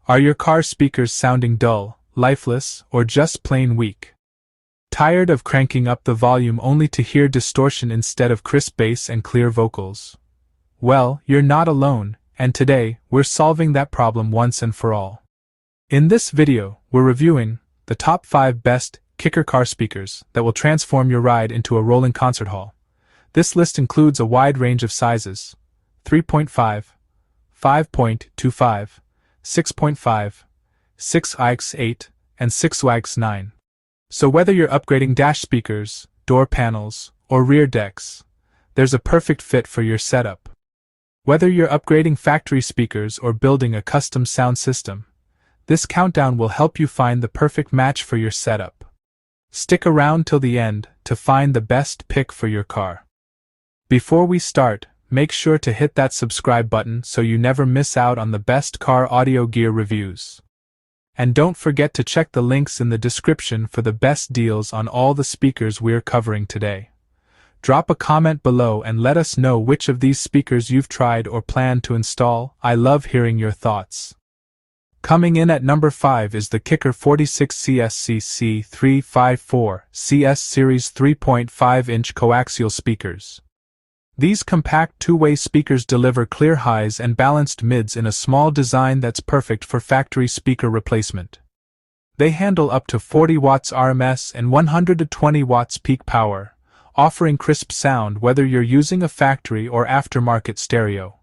Are your car speakers sounding dull, lifeless, or just plain weak? Tired of cranking up the volume only to hear distortion instead of crisp bass and clear vocals? Well, you're not alone, and today, we're solving that problem once and for all. In this video, we're reviewing the top 5 best Kicker car speakers that will transform your ride into a rolling concert hall. This list includes a wide range of sizes: 3.5, 5.25, 6.5, 6x8, and 6x9. So whether you're upgrading dash speakers, door panels, or rear decks, there's a perfect fit for your setup. Whether you're upgrading factory speakers or building a custom sound system, this countdown will help you find the perfect match for your setup. Stick around till the end to find the best pick for your car. Before we start, make sure to hit that subscribe button so you never miss out on the best car audio gear reviews. And don't forget to check the links in the description for the best deals on all the speakers we're covering today. Drop a comment below and let us know which of these speakers you've tried or plan to install. I love hearing your thoughts. Coming in at number 5 is the Kicker DSC650 CS Series 3.5-inch coaxial speakers. These compact two-way speakers deliver clear highs and balanced mids in a small design that's perfect for factory speaker replacement. They handle up to 40 watts RMS and 120 watts peak power, offering crisp sound whether you're using a factory or aftermarket stereo.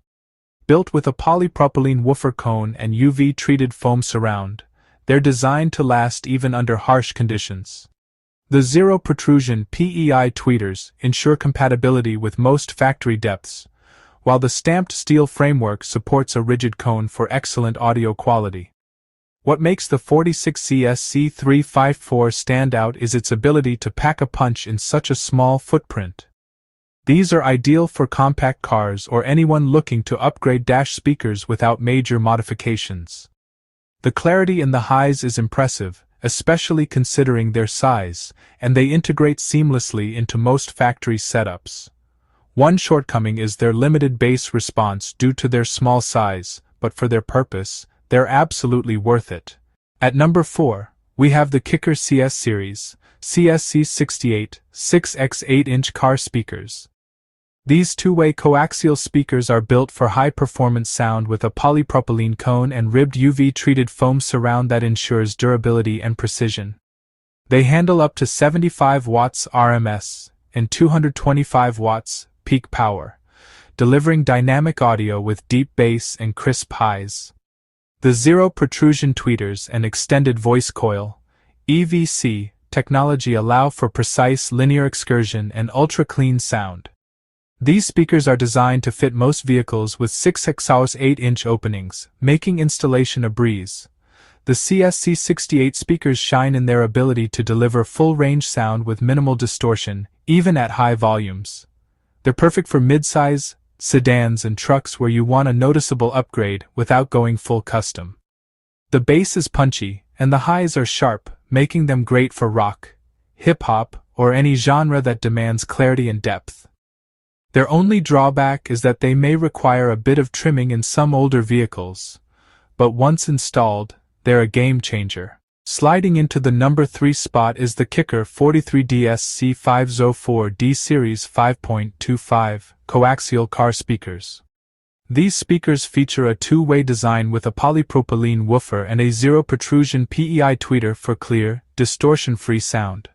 Built with a polypropylene woofer cone and UV-treated foam surround, they're designed to last even under harsh conditions. The zero protrusion PEI tweeters ensure compatibility with most factory depths, while the stamped steel framework supports a rigid cone for excellent audio quality. What makes the 46CSC354 stand out is its ability to pack a punch in such a small footprint. These are ideal for compact cars or anyone looking to upgrade dash speakers without major modifications. The clarity in the highs is impressive, especially considering their size, and they integrate seamlessly into most factory setups. One shortcoming is their limited bass response due to their small size, but for their purpose, they're absolutely worth it. At number 4, we have the Kicker CS Series CSC68 6x8-inch car speakers. These two-way coaxial speakers are built for high-performance sound with a polypropylene cone and ribbed UV-treated foam surround that ensures durability and precision. They handle up to 75 watts RMS and 225 watts peak power, delivering dynamic audio with deep bass and crisp highs. The zero protrusion tweeters and extended voice coil (EVC) technology allow for precise linear excursion and ultra-clean sound. These speakers are designed to fit most vehicles with 6x8-inch openings, making installation a breeze. The CSC68 speakers shine in their ability to deliver full-range sound with minimal distortion, even at high volumes. They're perfect for midsize, sedans and trucks where you want a noticeable upgrade without going full custom. The bass is punchy, and the highs are sharp, making them great for rock, hip-hop, or any genre that demands clarity and depth. Their only drawback is that they may require a bit of trimming in some older vehicles, but once installed, they're a game changer. Sliding into the number 3 spot is the Kicker DSC650 Series 5.25 coaxial car speakers. These speakers feature a two-way design with a polypropylene woofer and a zero protrusion PEI tweeter for clear, distortion-free sound.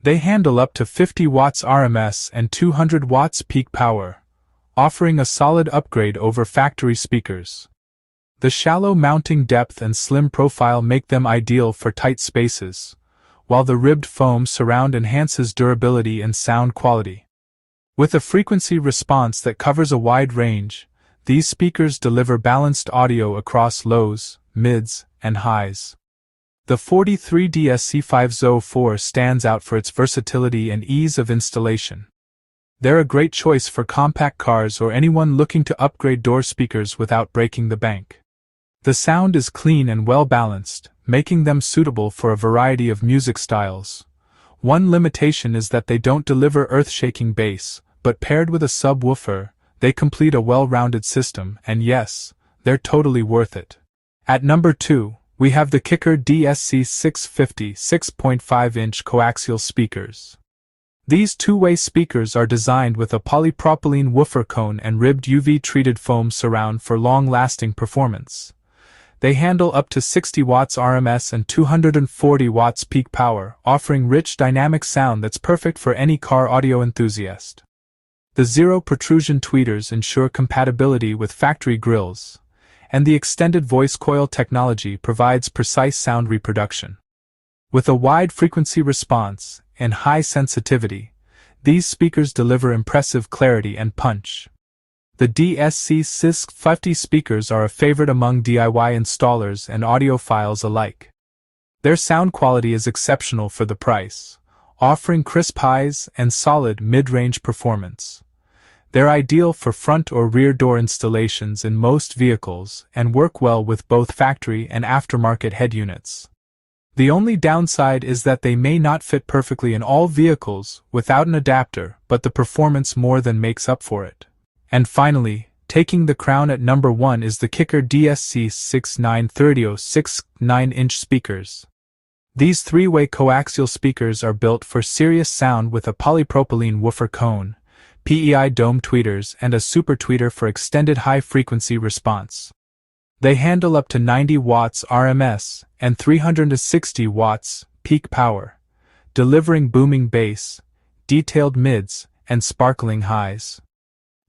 They handle up to 50 watts RMS and 200 watts peak power, offering a solid upgrade over factory speakers. The shallow mounting depth and slim profile make them ideal for tight spaces, while the ribbed foam surround enhances durability and sound quality. With a frequency response that covers a wide range, these speakers deliver balanced audio across lows, mids, and highs. The 43DSC504 stands out for its versatility and ease of installation. They're a great choice for compact cars or anyone looking to upgrade door speakers without breaking the bank. The sound is clean and well balanced, making them suitable for a variety of music styles. One limitation is that they don't deliver earth-shaking bass, but paired with a subwoofer, they complete a well-rounded system, and yes, they're totally worth it. At number 2, we have the Kicker DSC650 6.5-inch coaxial speakers. These two-way speakers are designed with a polypropylene woofer cone and ribbed UV-treated foam surround for long-lasting performance. They handle up to 60 watts RMS and 240 watts peak power, offering rich dynamic sound that's perfect for any car audio enthusiast. The zero protrusion tweeters ensure compatibility with factory grills, and the extended voice coil technology provides precise sound reproduction. With a wide frequency response and high sensitivity, these speakers deliver impressive clarity and punch. The DSC650 speakers are a favorite among DIY installers and audiophiles alike. Their sound quality is exceptional for the price, offering crisp highs and solid mid-range performance. They're ideal for front or rear door installations in most vehicles and work well with both factory and aftermarket head units. The only downside is that they may not fit perfectly in all vehicles without an adapter, but the performance more than makes up for it. And finally, taking the crown at number 1 is the Kicker DSC6930 6.9-inch speakers. These three-way coaxial speakers are built for serious sound with a polypropylene woofer cone, PEI dome tweeters, and a super tweeter for extended high-frequency response. They handle up to 90 watts RMS and 360 watts peak power, delivering booming bass, detailed mids, and sparkling highs.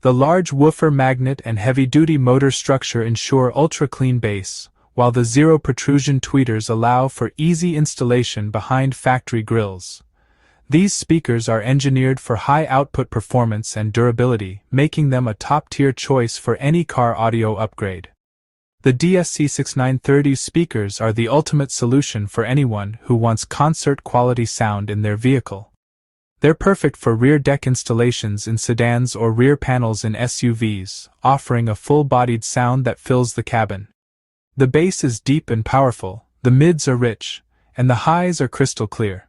The large woofer magnet and heavy-duty motor structure ensure ultra-clean bass, while the zero protrusion tweeters allow for easy installation behind factory grills. These speakers are engineered for high output performance and durability, making them a top-tier choice for any car audio upgrade. The DSC6930 speakers are the ultimate solution for anyone who wants concert-quality sound in their vehicle. They're perfect for rear deck installations in sedans or rear panels in SUVs, offering a full-bodied sound that fills the cabin. The bass is deep and powerful, the mids are rich, and the highs are crystal clear.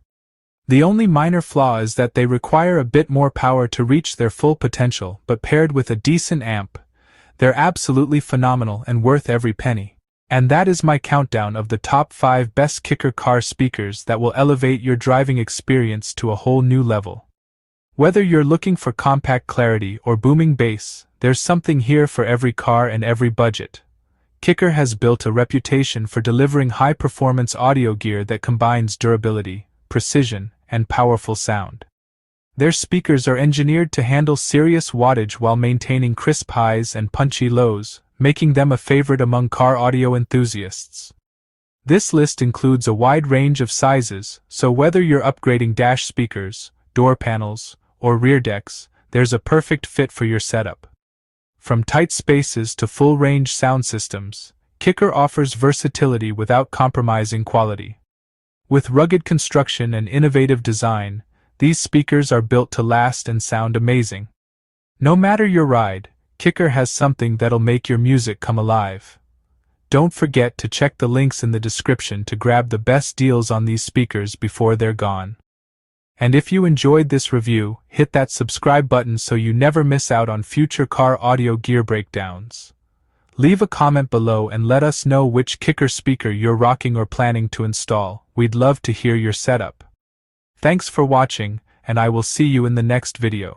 The only minor flaw is that they require a bit more power to reach their full potential, but paired with a decent amp, they're absolutely phenomenal and worth every penny. And that is my countdown of the top 5 best Kicker car speakers that will elevate your driving experience to a whole new level. Whether you're looking for compact clarity or booming bass, there's something here for every car and every budget. Kicker has built a reputation for delivering high-performance audio gear that combines durability, precision, and powerful sound. Their speakers are engineered to handle serious wattage while maintaining crisp highs and punchy lows, making them a favorite among car audio enthusiasts. This list includes a wide range of sizes, so whether you're upgrading dash speakers, door panels, or rear decks, there's a perfect fit for your setup. From tight spaces to full-range sound systems, Kicker offers versatility without compromising quality. With rugged construction and innovative design, these speakers are built to last and sound amazing. No matter your ride, Kicker has something that'll make your music come alive. Don't forget to check the links in the description to grab the best deals on these speakers before they're gone. And if you enjoyed this review, hit that subscribe button so you never miss out on future car audio gear breakdowns. Leave a comment below and let us know which Kicker speaker you're rocking or planning to install. We'd love to hear your setup. Thanks for watching, and I will see you in the next video.